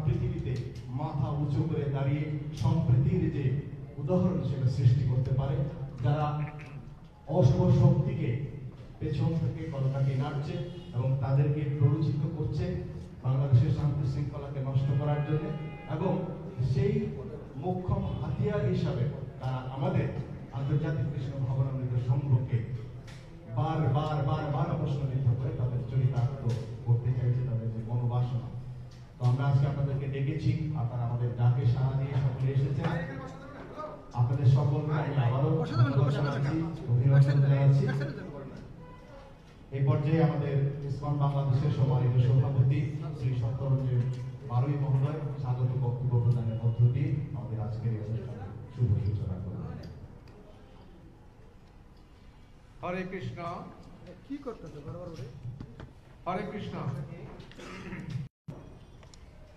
পৃথিবীতে মাথা উঁচু করে দাঁড়িয়ে সম্প্রীতির যে উদাহরণ সেটা সৃষ্টি করতে পারে, যারা অশুভ শক্তিকে পেছন থেকে কলকাঠি নাড়ছে এবং তাদেরকে প্ররোচিত করছে বাংলাদেশের শান্তি শৃঙ্খলাকে নষ্ট করার জন্য, এবং সেই মোক্ষম হাতিয়ার হিসাবে তারা আমাদের আন্তর্জাতিক কৃষ্ণ ভবনামৃত সংঘকে বার প্রশ্নবিদ্ধ করে তাদের চরিতার্থ করতে চাইছে, তাদের যে মনোবাসনা। তো আমরা আজকে আপনাদেরকে ডেকেছি, আপনারা আমাদের ডাকে সাড়া দিয়ে সকলে এসেছেন। আপনাদের সকলকে আমি আবারও অভিনন্দন জানাচ্ছি। এই পর্যায়ে আমাদের ইসকন বাংলাদেশের সম্মানিত সভাপতি শ্রী সত্যরঞ্জন বারুই মহোদয় স্বাগত বক্তব্য প্রদানের মধ্য দিয়ে আমাদের আজকের এই অনুষ্ঠানে শুভ সূচনা করবেন। হরে কৃষ্ণ। কি করতেছে? হরে কৃষ্ণ।